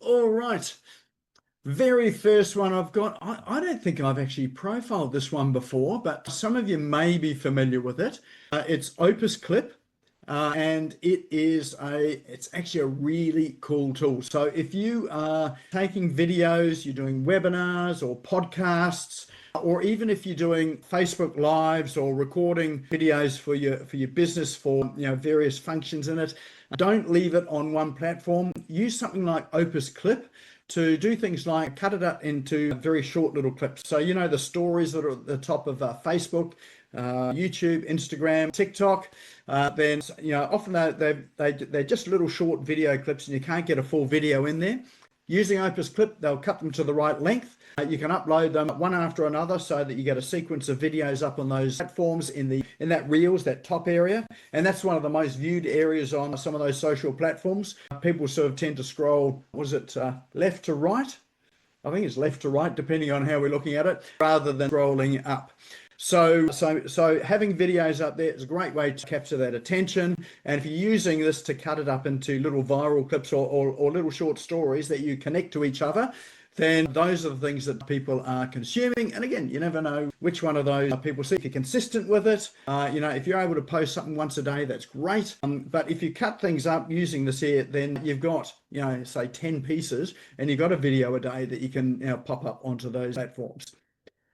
All right. Very first one I've got. I don't think I've actually profiled this one before, but some of you may be familiar with it. It's Opus Clip. And it's actually a really cool tool. So if you are taking videos, you're doing webinars or podcasts, or even if you're doing Facebook Lives or recording videos for your business for various functions in it, don't leave it on one platform. Use something like Opus Clip to do things like cut it up into very short little clips. So the stories that are at the top of Facebook, YouTube, Instagram, TikTok, then often they're just little short video clips and you can't get a full video in there. Using Opus Clip, they'll cut them to the right length. You can upload them one after another so that you get a sequence of videos up on those platforms in that Reels, that top area. And that's one of the most viewed areas on some of those social platforms. People sort of tend to scroll, left to right? I think it's left to right, depending on how we're looking at it, rather than scrolling up. So having videos up there is a great way to capture that attention. And if you're using this to cut it up into little viral clips or little short stories that you connect to each other, then those are the things that people are consuming. And again, you never know which one of those people see. If you're consistent with it, if you're able to post something once a day, that's great. But if you cut things up using this here, then you've got, say 10 pieces and you've got a video a day that you can pop up onto those platforms.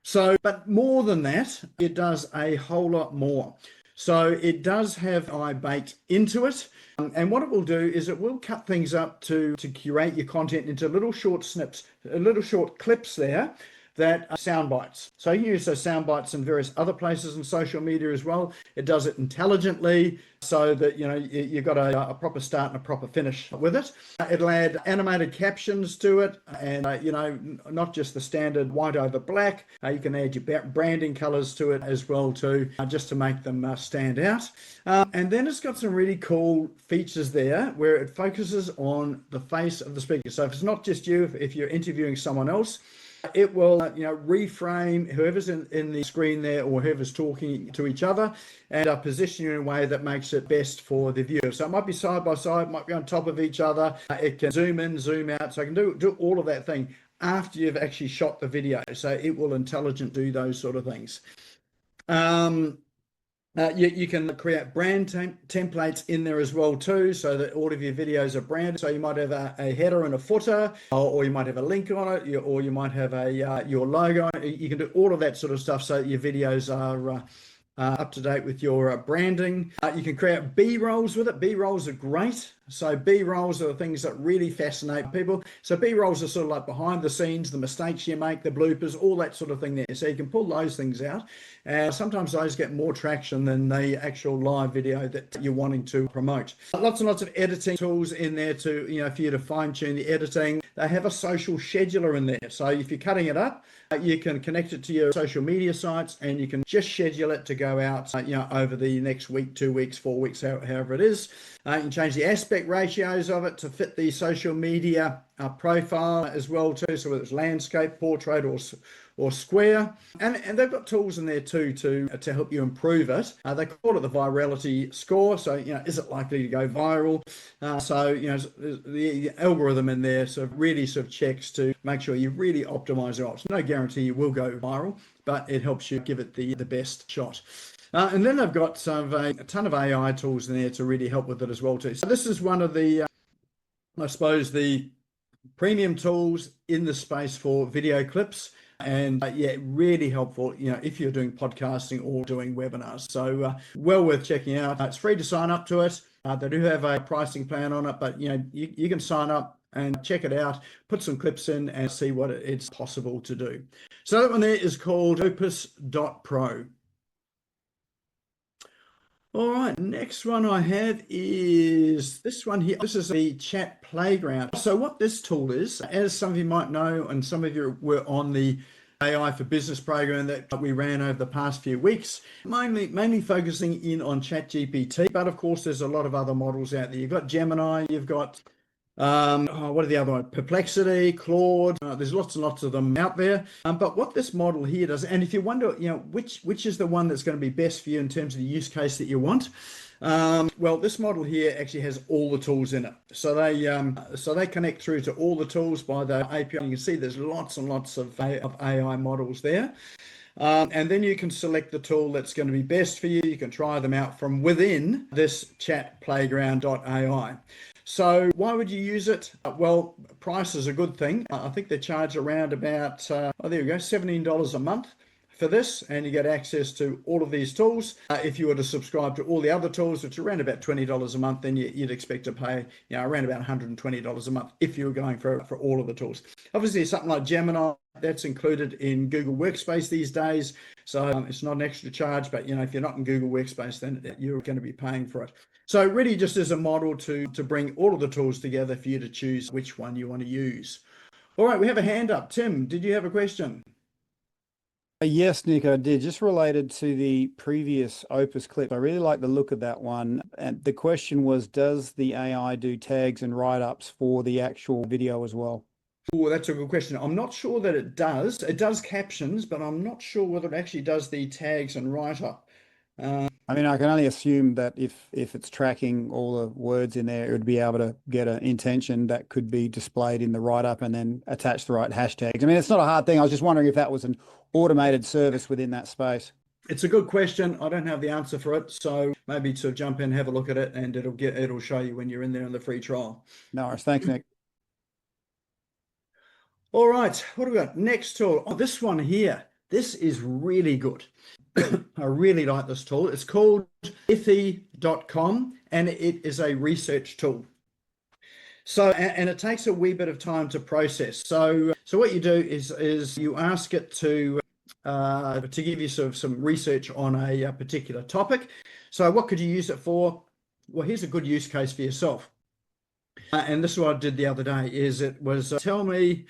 So, but more than that, it does a whole lot more. So it does have AI baked into it. And what it will do is it will cut things up to curate your content into little short snips, little short clips there that are sound bites. So you can use those sound bites in various other places in social media as well. It does it intelligently so that you've got a proper start and a proper finish with it. It'll add animated captions to it, and not just the standard white over black. You can add your branding colors to it as well too, just to make them stand out. And then it's got some really cool features there where it focuses on the face of the speaker. So if it's not just you, if you're interviewing someone else, it will reframe whoever's in the screen there or whoever's talking to each other and position you in a way that makes it best for the viewer. So it might be side by side, might be on top of each other. It can zoom in, zoom out. So it can do all of that thing after you've actually shot the video. So it will intelligently do those sort of things. You can create brand templates in there as well too, so that all of your videos are branded. So you might have a header and a footer, or you might have a link on it, or you might have your logo on it. You can do all of that sort of stuff so that your videos are up to date with your branding. You can create B-rolls with it. B-rolls are great. So B-rolls are the things that really fascinate people. So B-rolls are sort of like behind the scenes, the mistakes you make, the bloopers, all that sort of thing there. So you can pull those things out. And sometimes those get more traction than the actual live video that you're wanting to promote. Lots and lots of editing tools in there to, for you to fine tune the editing. They have a social scheduler in there. So if you're cutting it up, you can connect it to your social media sites and you can just schedule it to go out, over the next week, 2 weeks, 4 weeks, however it is. You can change the aspect ratios of it to fit the social media profile as well too. So whether it's landscape, portrait, or square, and they've got tools in there too to help you improve it. They call it the virality score. So is it likely to go viral? The algorithm in there really checks to make sure you really optimize it. It's no guarantee you will go viral, but it helps you give it the best shot. And then they've got a ton of AI tools in there to really help with it as well too. So this is one of the, I suppose, the premium tools in the space for video clips. And really helpful, if you're doing podcasting or doing webinars. So well worth checking out. It's free to sign up to it. They do have a pricing plan on it, but you can sign up and check it out, put some clips in and see what it's possible to do. So that one there is called opus.pro. All right, next one I have is this one here. This is the ChatPlayground. So what this tool is, as some of you might know, and some of you were on the AI for Business program that we ran over the past few weeks, mainly focusing in on ChatGPT, but of course there's a lot of other models out there. You've got Gemini, you've got what are the other ones? Perplexity, Claude. There's lots and lots of them out there. But what this model here does, and if you wonder, which is the one that's going to be best for you in terms of the use case that you want, Well, this model here actually has all the tools in it. So they connect through to all the tools by the API. You can see there's lots and lots of AI models there. And then you can select the tool that's going to be best for you. You can try them out from within this ChatPlayground.ai. So why would you use it? Well, price is a good thing. I think they charge around about, oh, there you go, $17 a month for this, and you get access to all of these tools. If you were to subscribe to all the other tools, which are around about $20 a month, then you'd expect to pay, around about $120 a month if you were going for all of the tools. Obviously, something like Gemini, that's included in Google Workspace these days, so it's not an extra charge. But if you're not in Google Workspace, then you're going to be paying for it. So really, just as a model to bring all of the tools together for you to choose which one you want to use. All right, we have a hand up. Tim, did you have a question? Yes, Nick, I did. Just related to the previous Opus clip. I really like the look of that one. And the question was, does the AI do tags and write-ups for the actual video as well? Oh, that's a good question. I'm not sure that it does. It does captions, but I'm not sure whether it actually does the tags and write-up. I mean, I can only assume that if it's tracking all the words in there, it would be able to get an intention that could be displayed in the write-up and then attach the right hashtags. I mean, it's not a hard thing. I was just wondering if that was an automated service within that space. It's a good question. I don't have the answer for it, so maybe to jump in, have a look at it, and it'll show you when you're in there in the free trial. No worries. Thanks, Nick. All right, what do we got? Next tool. Oh, this one here. This is really good. I really like this tool. It's called Ethy.com, and it is a research tool. So, and it takes a wee bit of time to process. So what you do is you ask it to give you sort of some research on a particular topic. So what could you use it for? Well, here's a good use case for yourself. And this is what I did the other day. It was tell me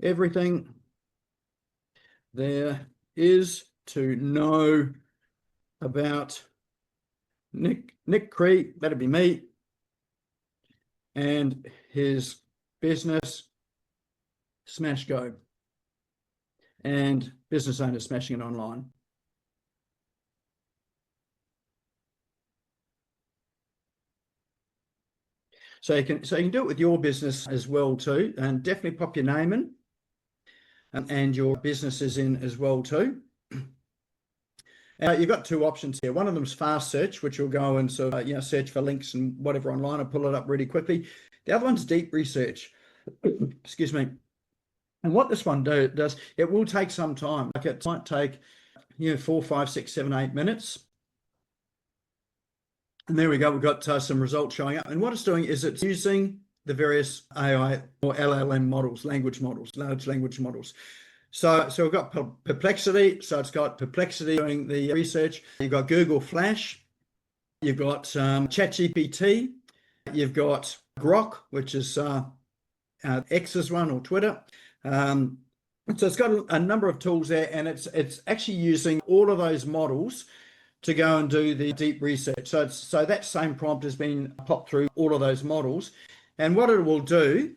everything there is to know about Nick Cree, that'd be me, and his business Smash Go, and business owners smashing it online. So you can do it with your business as well too, and definitely pop your name in, and your businesses in as well too. You've got two options here. One of them is fast search, which will go and sort of search for links and whatever online and pull it up really quickly. The other one's deep research. Excuse me. And what this one does, it will take some time. Like it might take 4, 5, 6, 7, 8 minutes. And there we go. We've got some results showing up. And what it's doing is it's using the various AI or LLM models, large language models. So we've got Perplexity. So it's got Perplexity doing the research. You've got Google Flash. You've got ChatGPT. You've got Grok, which is X's one, or Twitter. So it's got a number of tools there, and it's actually using all of those models to go and do the deep research. So that same prompt has been popped through all of those models, and what it will do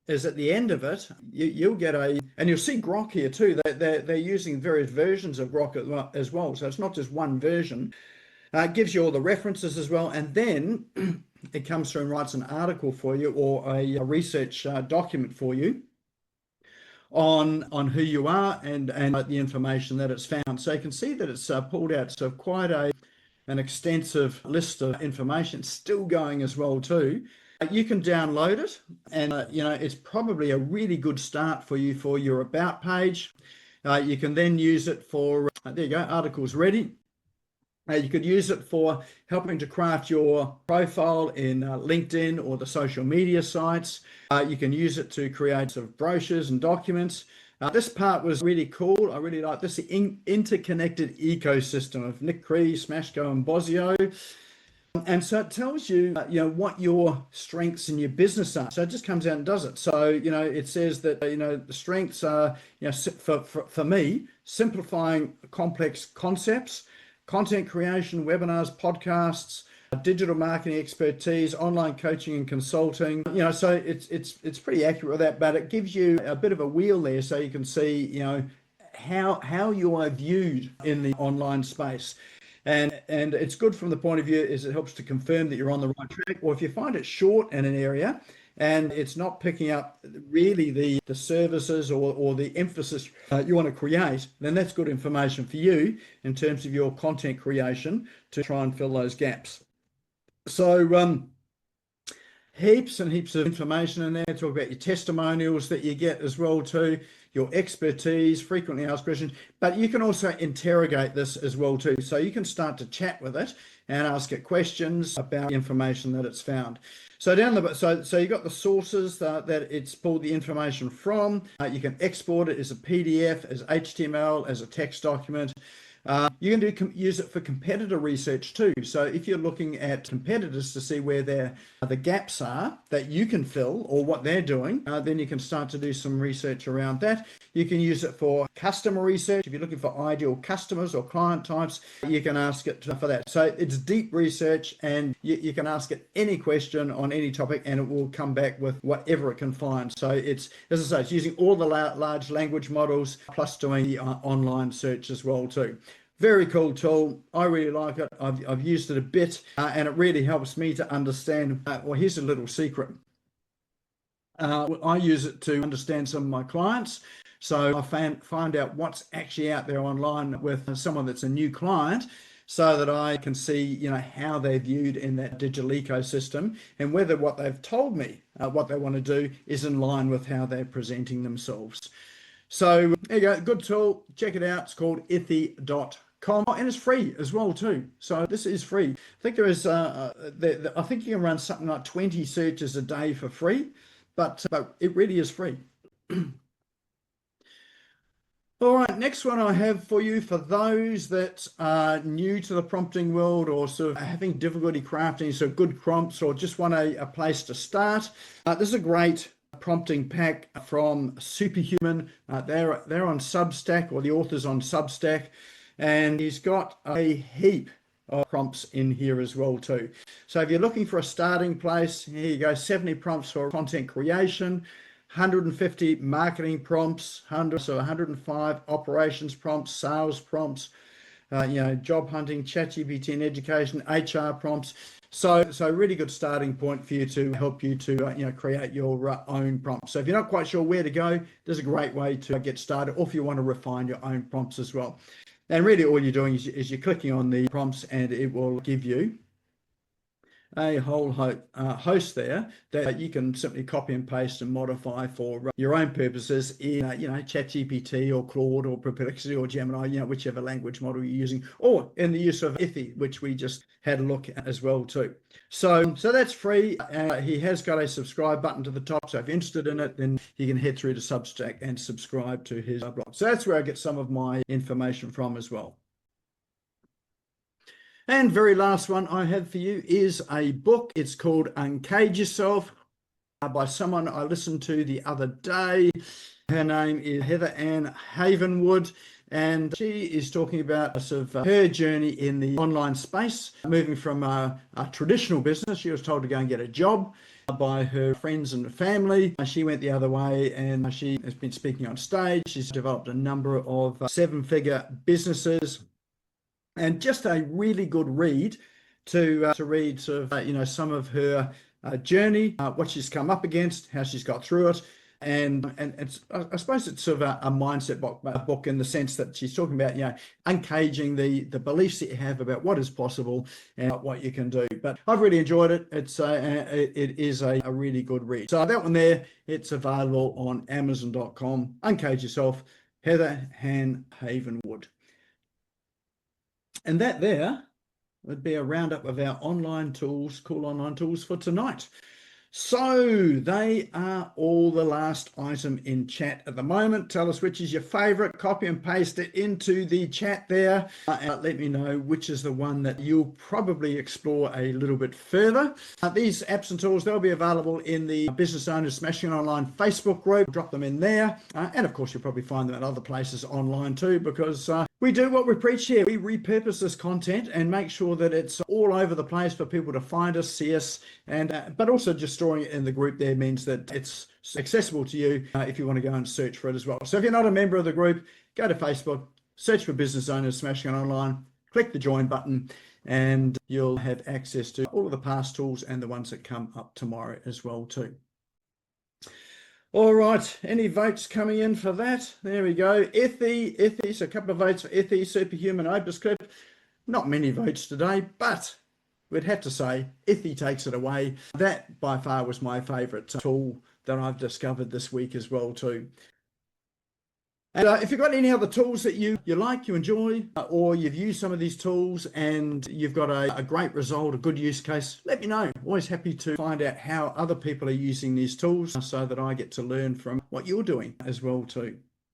is at the end of it, you'll get and you'll see Grok here too. They're using various versions of Grok as well. So it's not just one version. It gives you all the references as well, and then it comes through and writes an article for you, or a research document for you on who you are and the information that it's found. So you can see that it's pulled out so quite an extensive list of information, still going as well too. You can download it, and it's probably a really good start for you for your about page. You can then use it for there you go, articles ready. You could use it for helping to craft your profile in LinkedIn or the social media sites. You can use it to create sort of brochures and documents. This part was really cool. I really like this, the interconnected ecosystem of Nick Cree, Smashco, and Bosio. And so it tells you, what your strengths in your business are. So it just comes out and does it. So, it says that, the strengths are, for me, simplifying complex concepts, content creation, webinars, podcasts, digital marketing expertise, online coaching and consulting. So it's pretty accurate with that, but it gives you a bit of a wheel there so you can see, how you are viewed in the online space. And it's good from the point of view is it helps to confirm that you're on the right track. Or if you find it short in an area and it's not picking up really the services or the emphasis you want to create, then that's good information for you in terms of your content creation to try and fill those gaps. So heaps and heaps of information in there. Talk about your testimonials that you get as well too, your expertise, frequently asked questions, but you can also interrogate this as well too. So you can start to chat with it and ask it questions about the information that it's found. So so you got the sources that it's pulled the information from. You can export it as a PDF, as HTML, as a text document. You can use it for competitor research too. So if you're looking at competitors to see where the gaps are that you can fill or what they're doing, then you can start to do some research around that. You can use it for customer research. If you're looking for ideal customers or client types, you can ask it for that. So it's deep research, and you can ask it any question on any topic and it will come back with whatever it can find. So it's, as I say, it's using all the large language models plus doing the online search as well too. Very cool tool. I really like it. I've used it a bit and it really helps me to understand. Well, here's a little secret. I use it to understand some of my clients. So I find out what's actually out there online with someone that's a new client so that I can see, how they're viewed in that digital ecosystem and whether what they've told me, what they want to do is in line with how they're presenting themselves. So there you go, good tool. Check it out. It's called Ethy.com, and it's free as well too. So this is free. I think there is. I think you can run something like 20 searches a day for free, but it really is free. All right, next one I have for you for those that are new to the prompting world or sort of having difficulty crafting so good prompts or just want a place to start. This is a great prompting pack from Superhuman. They're on Substack, or the author's on Substack, and he's got a heap of prompts in here as well too. So if you're looking for a starting place, here you go, 70 prompts for content creation, 150 marketing prompts, 105 operations prompts, sales prompts, job hunting, ChatGPT and education, HR prompts. So really good starting point for you to help you to create your own prompts. So if you're not quite sure where to go, there's a great way to get started, or if you want to refine your own prompts as well. And really all you're doing is you're clicking on the prompts and it will give you a whole host there that you can simply copy and paste and modify for your own purposes in ChatGPT or Claude or Perplexity or Gemini, whichever language model you're using, or in the use of Ethy, which we just had a look at as well too. So that's free. He has got a subscribe button to the top, so if you're interested in it, then you can head through to Substack and subscribe to his blog. So that's where I get some of my information from as well. And very last one I have for you is a book. It's called Uncage Yourself by someone I listened to the other day. Her name is Heather Ann Havenwood, and she is talking about sort of her journey in the online space, moving from a traditional business. She was told to go and get a job by her friends and family. She went the other way, and she has been speaking on stage. She's developed a number of seven-figure businesses. And just a really good read to read sort of some of her journey, what she's come up against, how she's got through it, and it's, I suppose it's sort of a mindset book in the sense that she's talking about uncaging the beliefs that you have about what is possible and what you can do. But I've really enjoyed it. It is a really good read. So that one there, it's available on Amazon.com. Uncage Yourself, Heather Ann Havenwood. And that there would be a roundup of our online tools, cool online tools for tonight. So they are all the last item in chat at the moment. Tell us which is your favorite. Copy and paste it into the chat there. And let me know which is the one that you'll probably explore a little bit further. These apps and tools, they'll be available in the Business Owners Smashing Online Facebook group. Drop them in there. And of course, you'll probably find them at other places online too, because we do what we preach here. We repurpose this content and make sure that it's all over the place for people to find us, see us, and but also just storing it in the group there means that it's accessible to you if you want to go and search for it as well. So if you're not a member of the group, go to Facebook, search for Business Owners Smashing Online, click the join button and you'll have access to all of the past tools and the ones that come up tomorrow as well too. All right, any votes coming in for that? There we go. Ethy, so a couple of votes for Ethy, Superhuman, Opus Clip. Not many votes today, but we'd have to say Ethy takes it away. That by far was my favourite tool that I've discovered this week as well too. And if you've got any other tools that you like, you enjoy, or you've used some of these tools and you've got a great result, a good use case, let me know. Always happy to find out how other people are using these tools so that I get to learn from what you're doing as well too.